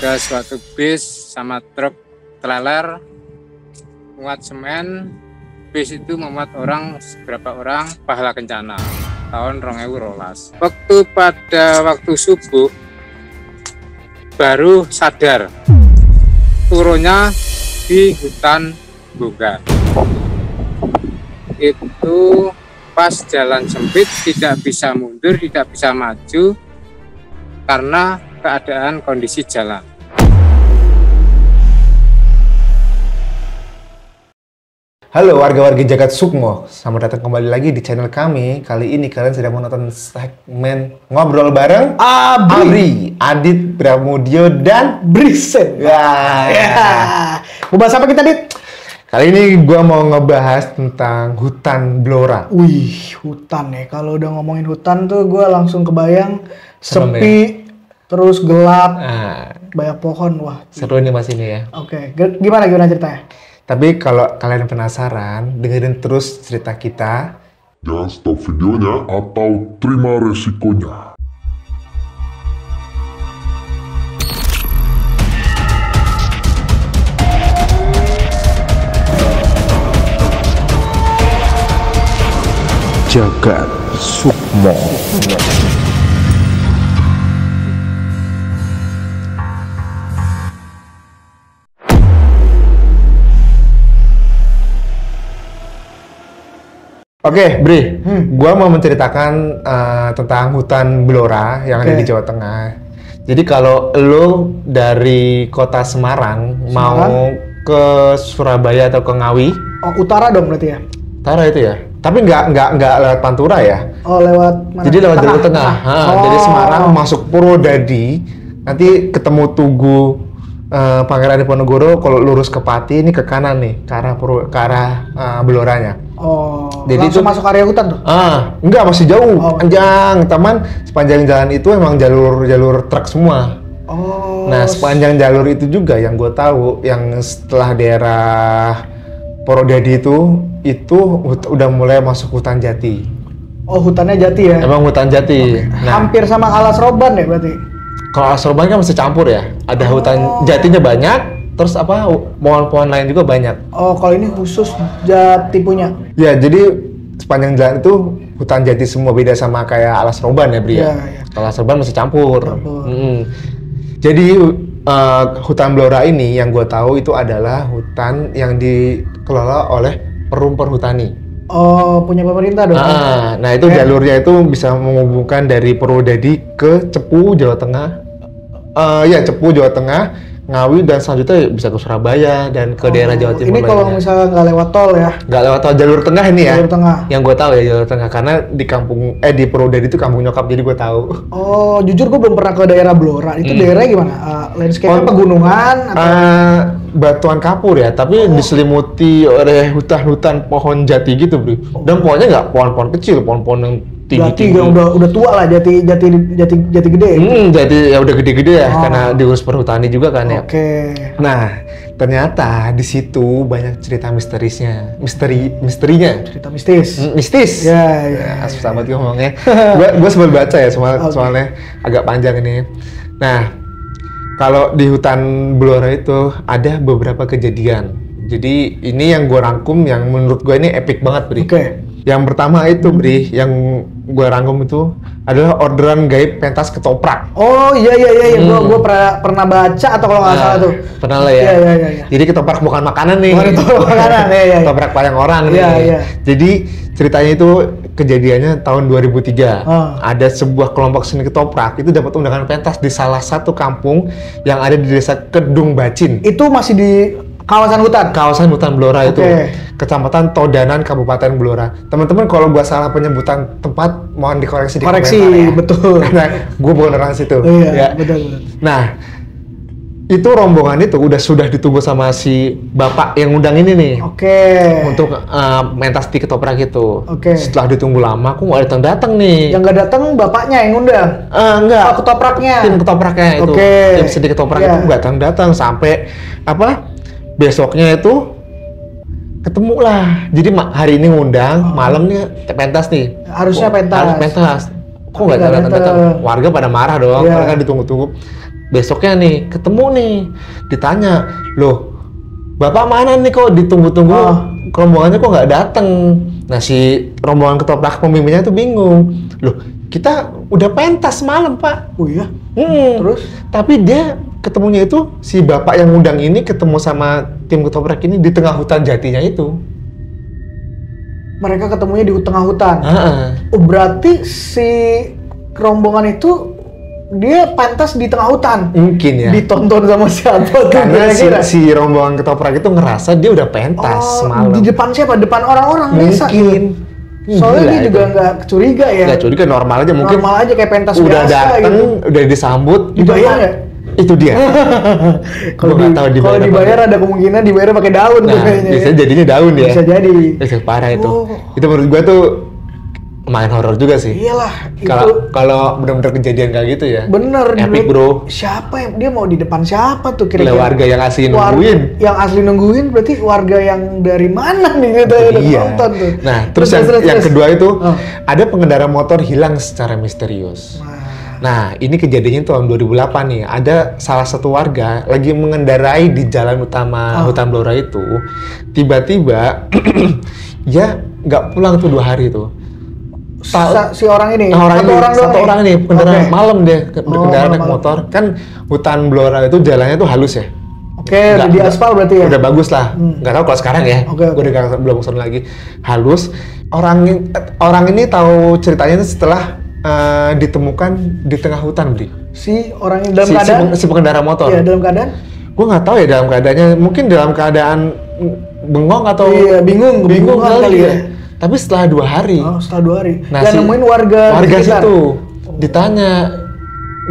ada suatu bis sama truk trailer muat semen. Bis itu memuat orang beberapa orang pahala kencana tahun 2012. Waktu subuh baru sadar turunnya di hutan Bonggar. Itu pas jalan sempit, tidak bisa mundur, tidak bisa maju karena keadaan kondisi jalan. Halo warga-warga Jagat Sukmo, selamat datang kembali lagi di channel kami. Kali ini kalian sedang menonton segmen Ngobrol Bareng Abri, Adit, Pramudio, dan Brisen. Mau bahas apa kita, Dit? Kali ini gua mau ngebahas tentang hutan Blora. Wih, hutan ya. Kalau udah ngomongin hutan tuh gue langsung kebayang Serem sepi, terus gelap, Nah, banyak pohon. Wah, seru nih mas ini ya. oke. Gimana ceritanya? Tapi kalau kalian penasaran, dengerin terus cerita kita. Jangan stop videonya atau terima resikonya. Jagat Sukmo. Oke, Bri, gua mau menceritakan tentang hutan Blora yang ada di Jawa Tengah. Jadi kalau lo dari kota Semarang mau ke Surabaya atau ke Ngawi, Utara dong berarti ya? Utara itu ya. Tapi nggak lewat Pantura ya. Oh, lewat mana? Jadi lewat jalur tengah. Dari Semarang masuk Purwodadi, nanti ketemu Tugu Pangeran Diponegoro. Kalau lurus ke Pati, ini ke kanan nih, ke arah Bloranya. Oh, jadi langsung itu masuk area hutan tuh? Enggak, masih jauh, panjang. Taman sepanjang jalan itu emang jalur truk semua. Oh. Nah, sepanjang jalur itu juga yang gue tahu, yang setelah daerah Purwodadi itu udah mulai masuk hutan jati. Oh, hutannya jati ya? Emang hutan jati. Nah, hampir sama Alas Roban ya berarti? kalau Alas Roban kan masih campur ya. Ada hutan jatinya banyak, terus pohon-pohon lain juga banyak. Oh, kalau ini khusus jati punya? Ya, jadi sepanjang jalan itu hutan jati semua, beda sama kayak Alas Roban ya, Bri ya. Kalau Alas Roban masih campur. Jadi hutan Blora ini yang gue tahu itu adalah hutan yang dikelola oleh Perum Perhutani. Oh, punya pemerintah dong? Nah itu jalurnya itu bisa menghubungkan dari Purwodadi ke Cepu, Jawa Tengah. Cepu, Jawa Tengah, Ngawi, dan selanjutnya bisa ke Surabaya dan ke daerah Jawa Timur. Ini kalau misalnya nggak lewat tol ya? Nggak lewat tol, jalur tengah ini ya? Jalur tengah. Yang gue tahu ya jalur tengah, karena di Purwodadi itu kampung nyokap, jadi gue tahu. Oh, jujur gue belum pernah ke daerah Blora. Itu daerahnya gimana? Landscape-nya pegunungan? Batuan kapur ya, tapi diselimuti oleh hutan-hutan pohon jati gitu, Bro. Dan pohonnya nggak pohon-pohon kecil, pohon-pohon yang tinggi-tinggi. Udah tua lah, jati gede. Jati ya udah gede-gede ya, karena diurus perhutani juga kan ya. Oke. Nah, ternyata di situ banyak cerita misterinya. Cerita mistis. Mistis. Ya. Susah banget ngomongnya. Gue sebel baca ya, soalnya agak panjang ini. Nah, kalau di hutan Blora itu ada beberapa kejadian. Jadi ini yang gue rangkum, yang menurut gue ini epic banget, Bri. Oke. Yang pertama itu, Bri, yang gue rangkum itu adalah orderan gaib pentas ketoprak. Oh iya. Gue pernah baca atau kalau nggak salah tuh. Pernah lah ya. Iya. Jadi ketoprak bukan makanan nih. Bukan makanan, iya. Ketoprak payang orang nih. Iya. Jadi ceritanya itu kejadiannya tahun 2003. Ada sebuah kelompok seni ketoprak itu dapat undangan pentas di salah satu kampung yang ada di desa Kedung Bacin. Itu masih di kawasan hutan? Kawasan hutan Blora itu. Kecamatan Todanan, Kabupaten Blora. Teman-teman, kalau gua salah penyebutan tempat, mohon dikoreksi di komentar ya. Betul. Karena gua bukan orang situ. Iya, betul. Nah, itu rombongan itu sudah ditunggu sama si bapak yang undang ini nih. Untuk mentas di ketoprak itu. Setelah ditunggu lama, aku nggak datang nih. Yang nggak datang bapaknya yang undang? Enggak. Ketopraknya? Tim ketopraknya itu. Tim seni ketoprak itu nggak datang sampai besoknya itu ketemu lah. Jadi hari ini ngundang, malamnya pentas nih. Harusnya pentas. Harus pentas. Kok nggak datang? Warga pada marah dong, karena kan ditunggu-tunggu. Besoknya nih ketemu nih, ditanya, loh bapak mana nih kok ditunggu-tunggu, rombongannya kok nggak dateng. Nah si rombongan ketoprak pemimpinnya tuh bingung, loh kita udah pentas malam pak. Oh iya? Terus? Tapi dia ketemunya itu, si bapak yang undang ini ketemu sama tim ketoprak ini di tengah hutan jatinya itu. Mereka ketemunya di tengah hutan? Oh berarti si rombongan itu dia pentas di tengah hutan? Mungkin ya. Ditonton sama siapa tuh? Karena si rombongan ketoprak itu ngerasa dia udah pentas semalam. Di depan siapa? Depan orang-orang desa? Mungkin. Soalnya dia juga nggak curiga ya? Nggak curiga, normal aja mungkin. Normal aja kayak pentas udah biasa dateng, gitu. udah disambut. Dibayar nggak? Itu dia. Kalau dibayar ada kemungkinan dibayar pakai daun tuh kayaknya. Biasanya jadinya daun ya. Bisa jadi. Bisa parah itu. Itu menurut gua tuh lumayan horor juga sih. Iyalah. Kalau benar-benar kejadian kayak gitu ya. Bener. Epic bro. Siapa yang dia mau di depan siapa tuh kira-kira? Warga yang asli nungguin. Yang asli nungguin berarti warga yang dari mana nih gitu ya nonton tuh. Nah terus yang kedua itu ada pengendara motor hilang secara misterius. Nah, ini kejadiannya tahun 2008 nih. Ada salah satu warga lagi mengendarai di jalan utama Hutan Blora itu. Tiba-tiba, ya nggak pulang tuh 2 hari tuh. Si orang ini? Satu orang ini, pengendara malam dia, berkendara naik motor. Kan Hutan Blora itu jalannya tuh halus ya. Oke, udah di aspal berarti ya? Udah bagus lah. Nggak tahu kalau sekarang ya. Gue udah belum kesana lagi. Halus. Orang ini tahu ceritanya itu setelah ditemukan di tengah hutan, Bri. Si orang yang dalam keadaan? Si pengendara motor. Iya, dalam keadaan? Gue nggak tahu ya dalam keadaannya. Mungkin dalam keadaan bengong atau... Iya, bingung kali ya. Tapi setelah 2 hari. Oh, setelah 2 hari. Nah, yang nemuin warga situ. Ditanya.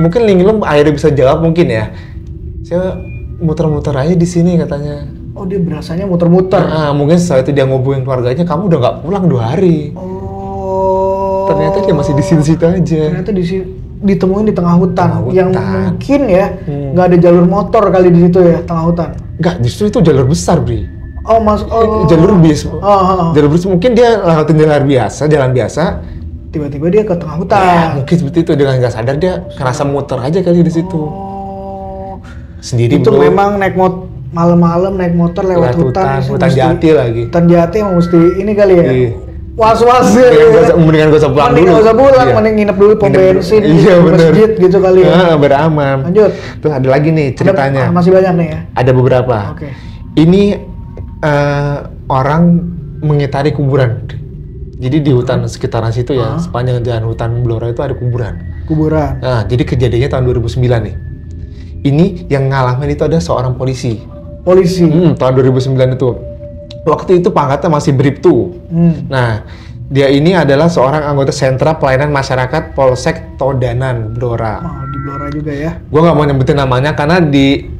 Mungkin Linglum akhirnya bisa jawab mungkin ya. Saya muter-muter aja di sini katanya. Oh, dia berasanya muter-muter. Mungkin setelah itu dia ngubungin keluarganya, kamu udah nggak pulang 2 hari. Ternyata dia masih di situ aja. Ternyata ditemuin di tengah hutan. Yang mungkin ya nggak ada jalur motor kali di situ ya, tengah hutan. Nggak, justru itu jalur besar, Bri. Jalur bis. Jalur bis mungkin dia lewatin jalan biasa. Tiba-tiba dia ke tengah hutan. Ya, mungkin seperti itu, dia nggak sadar dia ngerasa muter aja kali di situ. Sendiri itu bro. Memang naik malam-malam naik motor lewat hutan jati lagi. Hutan jati emang mesti ini kali ya. Was-was ya. Mendingan gak usah pulang dulu. Mending nginep dulu pom bensin di masjid gitu kali ya. Beraman. Lanjut. Terus ada lagi nih ceritanya. Masih banyak nih ya. Ada beberapa. Oke. Ini orang mengitari kuburan. Jadi di hutan sekitaran situ ya, sepanjang jalan Hutan Blora itu ada kuburan. Nah, jadi kejadiannya tahun 2009 nih. Ini yang ngalamin itu ada seorang polisi. Tahun 2009 itu. Waktu itu pangkatnya masih Bribtu. Nah, dia ini adalah seorang anggota sentra pelayanan masyarakat Polsek Todanan, Blora. Oh, di Blora juga ya? Gue nggak mau nyebutin namanya karena di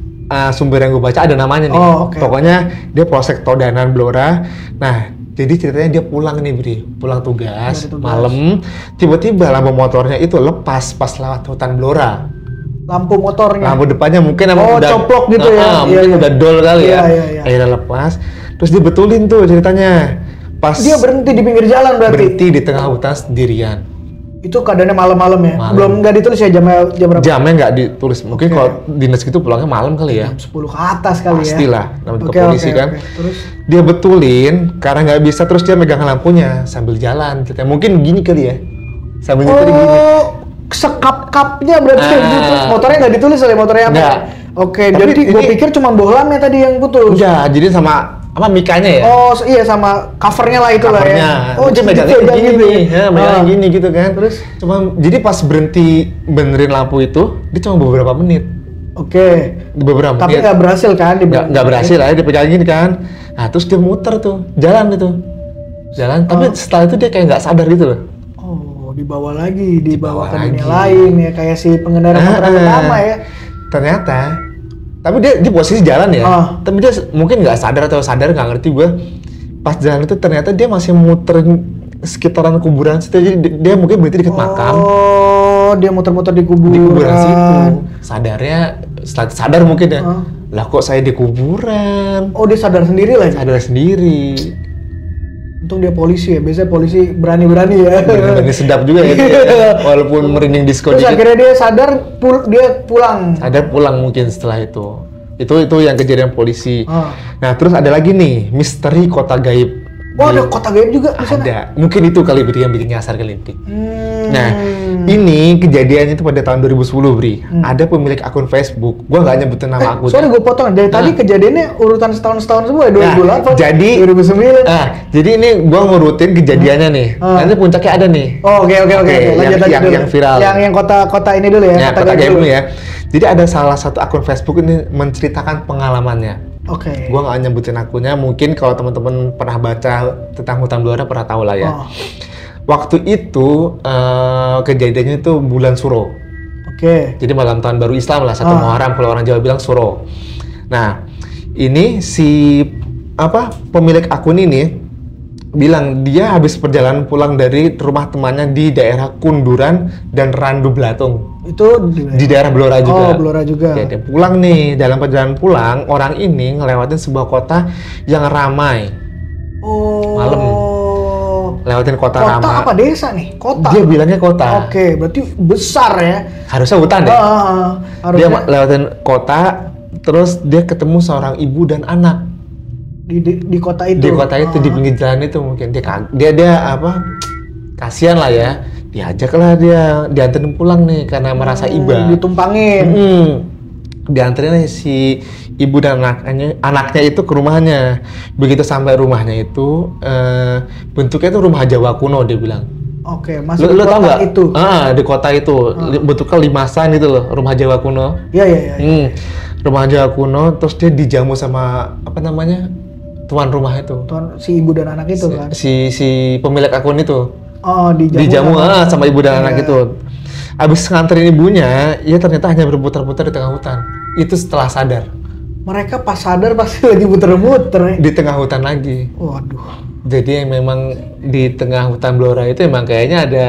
sumber yang gue baca ada namanya nih. Pokoknya dia Polsek Todanan, Blora. Nah, jadi ceritanya dia pulang nih, Bri. Pulang tugas. Malam. Tiba-tiba lampu motornya itu lepas pas lewat hutan Blora. Lampu motornya? Lampu depannya mungkin emang udah coplok gitu ya? Mungkin udah dol kali ya. Akhirnya lepas. Terus dia betulin tuh ceritanya. Pas dia berhenti di pinggir jalan berarti? Berhenti di tengah hutan sendirian. Itu keadaannya malam-malam ya? Belum nggak ditulis ya jam berapa? Jamnya nggak ditulis. Mungkin kalau dinas gitu pulangnya malam kali ya. Jam 10 ke atas kali ya? Pastilah. Namanya ke polisi kan. Terus? Dia betulin karena nggak bisa, terus dia megang lampunya sambil jalan. Mungkin gini kali ya. Sambil nyetir gini. Sekap-kapnya berarti gitu. Motornya nggak ditulis oleh motornya apa? Nggak. Oke, jadi gue pikir cuma bohlamnya tadi yang putus. Enggak, jadi sama mikanya ya? Oh iya, sama covernya lah itu lah ya? Oh jadi megangnya gini, megangnya gini gitu kan. Terus? Jadi pas berhenti benerin lampu itu, dia cuma beberapa menit. Oke. Beberapa menit. Tapi nggak berhasil kan? Nggak berhasil lah, dia pegangin kan. Nah terus dia muter tuh, jalan itu. Tapi setelah itu dia kayak nggak sadar gitu loh. Oh, dibawa ke dunia lain ya, kayak si pengendara motor pertama ya. Ternyata, tapi dia posisi jalan ya, tapi dia mungkin nggak sadar atau sadar, nggak ngerti gue. Pas jalan itu ternyata dia masih muter sekitaran kuburan situ, jadi dia mungkin berhenti dekat makam. Oh, dia muter-muter di kuburan situ. Sadarnya, sadar mungkin ya. Lah kok saya di kuburan? Oh, dia sadar sendiri lagi? Sadar sendiri. Untung dia polisi ya, biasanya polisi berani-berani ya. Bener-bener sedap juga ya, walaupun merinding disco Terus dikit. akhirnya dia sadar, dia pulang. Ada pulang mungkin setelah itu. Itu yang kejadian polisi. Nah, terus ada lagi nih, misteri kota gaib. Oh, ada kota gaib juga di sana? Ada. Mungkin itu kali Bri yang bikin nyasar kali ini. Nah, ini kejadiannya itu pada tahun 2010, Bri. Ada pemilik akun Facebook. Gua nggak nyebutin nama akunnya. Sorry, gue potong. Dari tadi kejadiannya urutan setahun-setahun semua ya? 2008, jadi 2009. Jadi ini gua ngurutin kejadiannya nih. Nanti puncaknya ada nih. Oh, oke. Lanjut dulu. Yang viral. Yang kota ini dulu ya. Ya, kota gaib dulu ya. Jadi ada salah satu akun Facebook ini menceritakan pengalamannya. Oke. Gua nggak nyebutin akunnya, mungkin kalau teman-teman pernah baca tentang hutan belora pernah tahu lah ya. Waktu itu kejadiannya itu bulan Suro. Oke. Jadi malam tahun baru Islam lah, 1 Muharram kalau orang Jawa bilang Suro. Nah, ini si pemilik akun ini bilang dia habis perjalanan pulang dari rumah temannya di daerah Kunduran dan Randu Blatung. Itu di daerah Blora juga. Oh, Blora juga. Ya, dia pulang nih, dalam perjalanan pulang, orang ini ngelewatin sebuah kota yang ramai. Oh. Malam. Lewatin kota ramai. Kota apa desa nih? Kota. Dia bilangnya kota. Oke, berarti besar ya. Harusnya hutan deh. Harusnya. Dia lewatin kota, terus dia ketemu seorang ibu dan anak. Di kota itu. Di kota itu, di pinggir jalan itu mungkin dia kasihan lah ya. Diajaklah dia, dianterin pulang nih karena merasa iba. Ditumpangin. Dianterin si ibu dan anaknya itu ke rumahnya. Begitu sampai rumahnya itu bentuknya itu rumah Jawa kuno dia bilang. Oke, masuk lu di kota tahu nggak? itu. Di kota itu bentuknya limasan gitu loh, rumah Jawa kuno. Iya. Rumah Jawa kuno, terus dia dijamu sama tuan rumah itu. Si ibu dan anak itu kan. Si pemilik akun itu. Oh, dijamu sama ibu dan anak itu. Abis nganterin ibunya, ia ternyata hanya berputar-putar di tengah hutan. Itu setelah sadar. Mereka pas sadar pasti lagi muter-muter. Di tengah hutan lagi. Waduh. Jadi memang di tengah hutan Blora itu emang kayaknya ada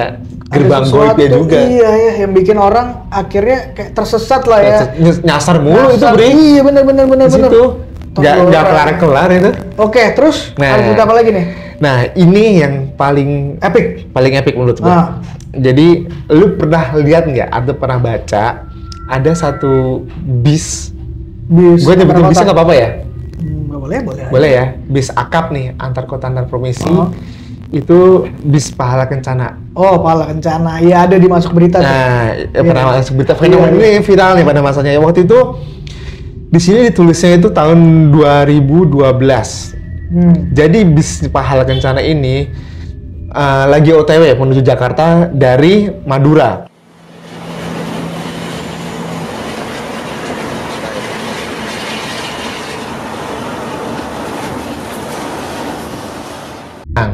gerbang goibnya juga. Iya ya, yang bikin orang akhirnya kayak tersesat lah ya. Nyasar mulu itu, Bri. Iya, benar. Di situ. Nggak kelar-kelar itu. Oke, terus harus kita apa lagi nih? Nah, ini yang paling epic menurut gue. Jadi, lu pernah lihat nggak atau pernah baca ada satu bis? Gue nyebutin bisnya nggak apa-apa ya? Boleh. Boleh ya. Bis akap nih antar kota antar provinsi. Itu bis Pahala Kencana. Oh, Pahala Kencana. Iya, ada di masuk berita. Nah, pernah masuk berita. Ini viral nih pada masanya. Waktu itu di sini ditulisnya itu tahun 2012. Jadi bis Pahala Kencana ini lagi OTW menuju Jakarta dari Madura.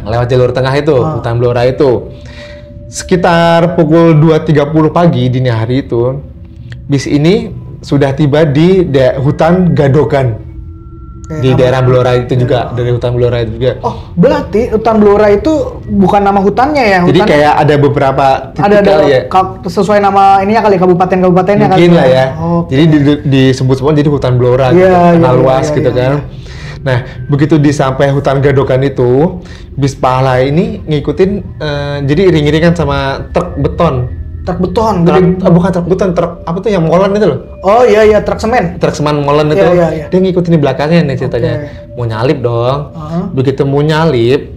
Lewat jalur tengah itu, hutan Blora itu. Sekitar pukul 2.30 pagi dini hari itu, bis ini sudah tiba di hutan Gadokan. Di daerah Blora itu juga, dari hutan Blora itu juga. Oh, berarti hutan Blora itu bukan nama hutannya ya? Jadi kayak ada beberapa titik kali ya. Sesuai nama ininya kali, kabupaten-kabupatennya kali. Mungkin lah ya. Jadi disebut semua jadi hutan Blora, gitu, kenal luas gitu kan. Nah, begitu sampai hutan Gadokan itu, bis Pahala ini ngikutin, jadi iring-iringan sama truk beton. Truk beton? Bukan truk beton, truk apa tuh yang molen itu loh. Oh iya, truk semen. Truk semen molen itu, dia ngikutin di belakangnya nih ceritanya. Mau nyalip dong. Begitu mau nyalip,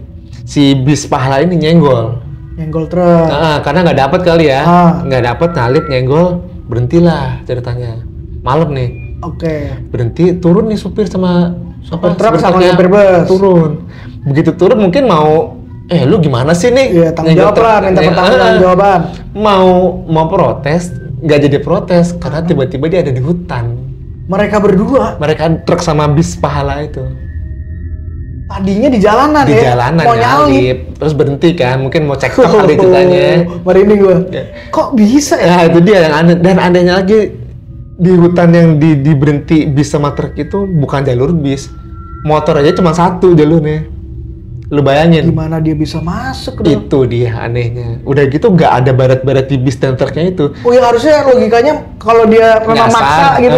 si bis Pahala ini nyenggol. Nyenggol truk. Karena nggak dapet kali ya. Nggak dapet, nyalip, nyenggol, berhentilah ceritanya. Malam nih. Berhenti, turun nih supir sama truk sama supir bus. Turun. Begitu turun mungkin mau, lu gimana sih nih? Iya, tanggung jawab lah, minta pertanggungjawaban. Mau protes, nggak jadi protes karena tiba-tiba dia ada di hutan. Mereka berdua? Mereka truk sama bis Pahala itu. Tadinya di jalanan Di jalanan mau nyalip, terus berhenti kan, mungkin mau cek kali ceritanya. Merinding gua. Kok bisa ya? Nah, itu dia yang aneh. Dan anehnya lagi, di hutan yang diberhenti bis sama truk itu bukan jalur bis. Motor aja cuma satu jalurnya. Lu bayangin. Gimana dia bisa masuk ke dalam? Itu dia anehnya. Udah gitu nggak ada baret-baret di bis dan truknya itu. Oh ya harusnya logikanya kalau dia memang Nyasar. maksa gitu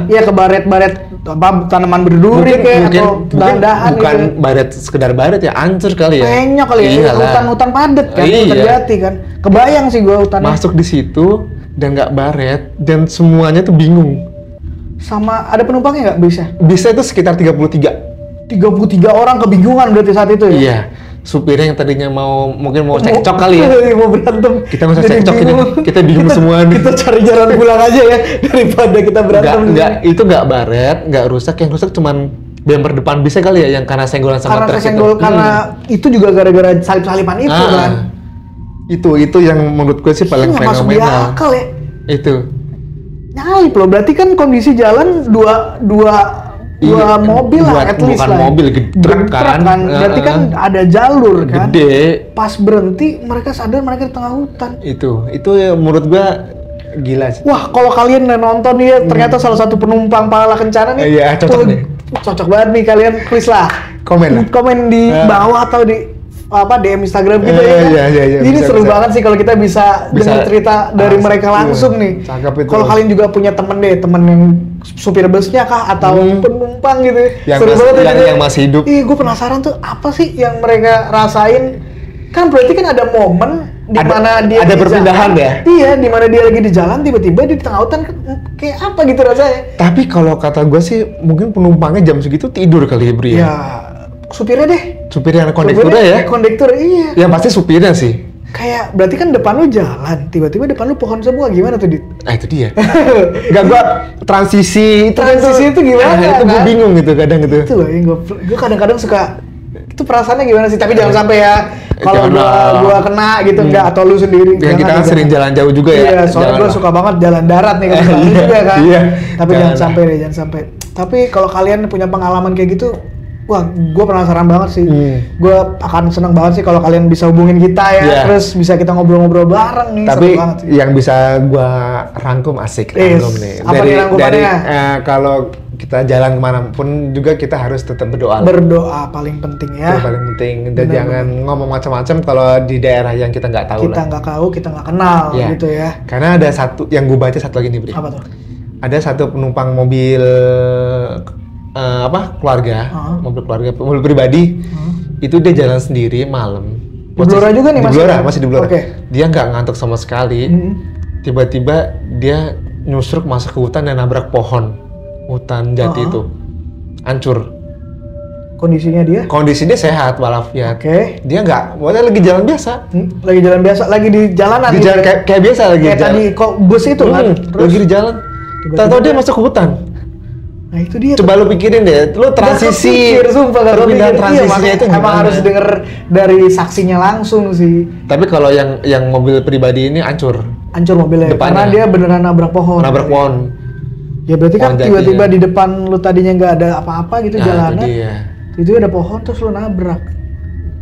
ya ke baret-baret apa tanaman berduri kayak atau dahan-dahan bukan gitu. baret sekedar baret ya, hancur kali ya. Penyok kali ya, Iyalah. hutan-hutan padat kan, Iya. hutan jati kan. Kebayang sih gua hutannya. Masuk di situ dan nggak baret dan semuanya tuh bingung. Sama ada penumpangnya nggak bisa? Bisa itu sekitar 33. 33 orang kebingungan berarti saat itu ya? Iya. Supirnya yang tadinya mungkin mau cekcok kali ya. Mau berantem. Kita nggak usah Jadi cekcok ini. bingung. Kita bingung semua nih. Kita cari jalan pulang aja ya daripada kita berantem. Itu nggak baret, nggak rusak. Yang rusak cuman bumper depan bisa kali ya, yang karena senggolan sama karena truk kesenggol, itu. karena itu juga gara-gara salip-salipan itu kan. Itu yang menurut gue sih paling Nggak masuk di fenomenal. akal ya. Itu. Nyalip loh, berarti kan kondisi jalan dua Iya, mobil lah, at least bukan lah. mobil, truk kan. Berarti kan ada jalur kan. Gede. Pas berhenti, mereka sadar mereka di tengah hutan. Itu ya menurut gua gila sih. Wah, kalau kalian nonton nih, ternyata salah satu penumpang Pahala Kencana nih. Iya, cocok tuh, nih. Cocok banget nih kalian, please lah. Komen lah. Komen di bawah atau di DM Instagram kita ya. Iya, Ini bisa, seru bisa. banget sih kalau kita bisa dengar cerita dari mereka langsung nih. Cakep itu. Kalau kalian juga punya temen yang supir busnya kah atau penumpang gitu. Seru banget ya. yang masih hidup. Ih, gue penasaran tuh apa sih yang mereka rasain? Kan berarti kan ada momen di mana dia ada di perpindahan jalan. ya? Iya, di mana dia lagi di jalan tiba-tiba di tengah hutan kayak apa gitu rasanya. Tapi kalau kata gua sih mungkin penumpangnya jam segitu tidur kali ya, Bri. Ya, supirnya deh. Supirnya kondekturnya ya. Kondektur iya. Yang pasti supirnya sih. Kayak berarti kan depan lu jalan, tiba-tiba depan lu pohon semua, gimana tuh Dit? Itu dia. Enggak gua transisi Transisi itu gimana, itu gua kan? bingung gitu kadang gitu. Itu loh yang gue kadang-kadang suka itu perasaannya gimana sih? Tapi jangan sampai ya kalau gua kena gitu enggak atau lu sendiri. Ya kita kan sering jalan jauh juga ya. Iya, soalnya gua suka banget jalan darat nih kalau lu juga kan. Iya. Tapi jangan sampai deh, jangan sampai. Tapi kalau kalian punya pengalaman kayak gitu, wah, gue penasaran banget sih. Gue akan senang banget sih kalau kalian bisa hubungin kita ya, terus bisa kita ngobrol-ngobrol bareng nih. Tapi seru banget sih. yang bisa gua rangkum asik rangkum nih. Apa nih rangkumannya? Kalau kita jalan kemanapun juga kita harus tetap berdoa. Berdoa paling penting ya. Itu paling penting. Dan jangan ngomong macam-macam kalau di daerah yang kita nggak tahu Kita lah. nggak tahu, kita nggak kenal gitu ya. Karena ada satu yang gue baca satu lagi nih, Bri. Apa tuh? Ada satu penumpang mobil keluarga, mobil pribadi. Itu dia jalan sendiri malam. Di Blora juga nih di masih? Blora, masih di Blora. Oke. Dia nggak ngantuk sama sekali. Tiba-tiba dia nyusruk masuk ke hutan dan nabrak pohon. Hutan jati itu. Hancur. Kondisinya dia? Kondisi dia sehat walafiat. Oke. Dia nggak, pokoknya lagi jalan biasa. Lagi jalan biasa, lagi di jalanan. Di jalan kayak biasa lagi kayak jalan. tadi kok bus itu kan. Lagi di jalan. Tahu-tahu dia masuk ke hutan. Nah itu dia. Coba lu pikirin deh, lu transisi, perpindahan transisinya itu gimana? Emang harus denger dari saksinya langsung sih. Tapi kalau yang mobil pribadi ini hancur. Hancur mobilnya, Depannya. karena dia beneran nabrak pohon. Nabrak pohon. Ya berarti kan Pohon jati, tiba-tiba ya. di depan lu tadinya nggak ada apa-apa gitu Nah, jalanan. itu dia. Itu ada pohon terus lu nabrak.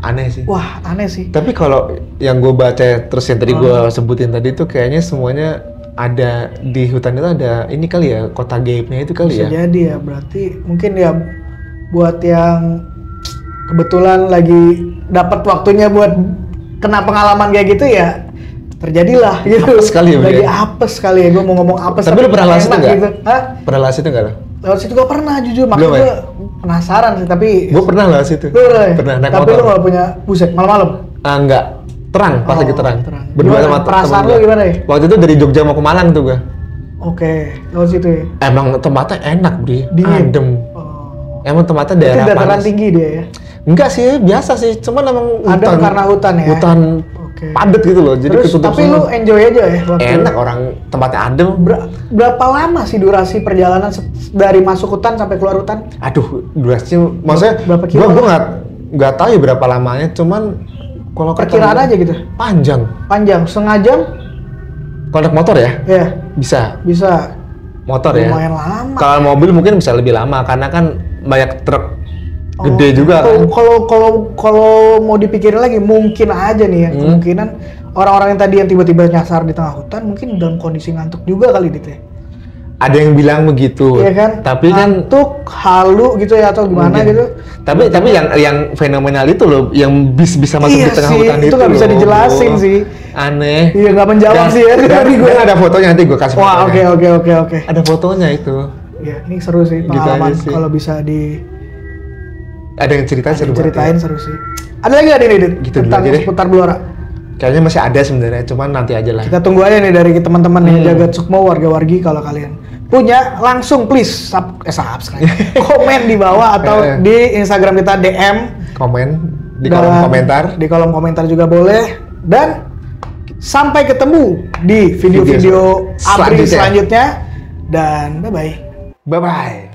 Aneh sih. Wah aneh sih. Tapi kalau yang gue baca terus yang tadi gue sebutin tadi tuh kayaknya semuanya ada di hutan itu ada ini kali ya, kota gaibnya itu kali Bisa ya. jadi ya, berarti mungkin ya buat yang kebetulan lagi dapat waktunya buat kena pengalaman kayak gitu ya terjadilah gitu. Apes kali ya, lagi Bri? apes kali ya, gue mau ngomong apes. Tapi lu pernah lewat situ enak nggak? Gitu. Hah? Pernah lewat situ nggak lo? Lewat situ gak pernah jujur, Belum, makanya ya? gue penasaran sih, tapi Gue pernah lewat situ. Lu pernah ya? Pernah naik tapi motor. lu gak punya buset malam-malam? Enggak. Terang, pas lagi terang. Berdua Gimana? sama Perasaan temen lu gua. gimana ya? Waktu itu dari Jogja mau ke Malang tuh gue. Oke, lewat situ ya? Emang tempatnya enak, Bri. Dingin? Adem. Oh. Emang tempatnya Itu daerah dataran panas. tinggi dia ya? Enggak sih, biasa sih. Cuman emang Ada karena hutan ya? Hutan Oke. padat gitu loh. Jadi Terus ketutup tapi semua. lu enjoy aja ya waktu Enak, orang tempatnya adem. Berapa lama sih durasi perjalanan dari masuk hutan sampai keluar hutan? Aduh, durasinya maksudnya Berapa kilo gua lah? nggak tahu ya berapa lamanya, cuman kalau kata Perkiraan gua, aja gitu. panjang. Panjang, setengah jam? Kalau naik motor ya Ya, bisa. bisa. Motor ya. Lumayan lama. Kalau mobil mungkin bisa lebih lama karena kan banyak truk gede juga kan. Kalau mau dipikirin lagi mungkin aja nih ya kemungkinan orang-orang yang tadi yang tiba-tiba nyasar di tengah hutan mungkin dalam kondisi ngantuk juga kali gitu ya. Ada yang bilang begitu. Iya kan? Tapi kan ngantuk, halu gitu ya atau gimana mungkin. gitu. Tapi yang fenomenal itu loh, yang bisa masuk Iya di tengah sih, hutan itu nggak bisa loh. dijelasin sih. Aneh. Iya nggak menjawab sih ya. Dan ada fotonya, nanti gue kasih Wah, fotonya. oke. Ada fotonya itu. Ya, ini seru sih Gitu pengalaman aja sih. kalau bisa Ada yang ceritain seru banget diceritain ya. seru sih. Ada lagi nggak nih Gitu dulu tentang aja deh. seputar Blora? Kayaknya masih ada sebenarnya, cuman nanti aja lah. Kita tunggu aja nih dari teman-teman yang Jagat Sukmo, warga-wargi, kalau kalian punya langsung please subscribe, komen di bawah atau di Instagram kita DM, Komen di dan kolom komentar. Di kolom komentar juga boleh. Dan sampai ketemu di video-video Abri selanjutnya. Dan bye-bye. Bye-bye.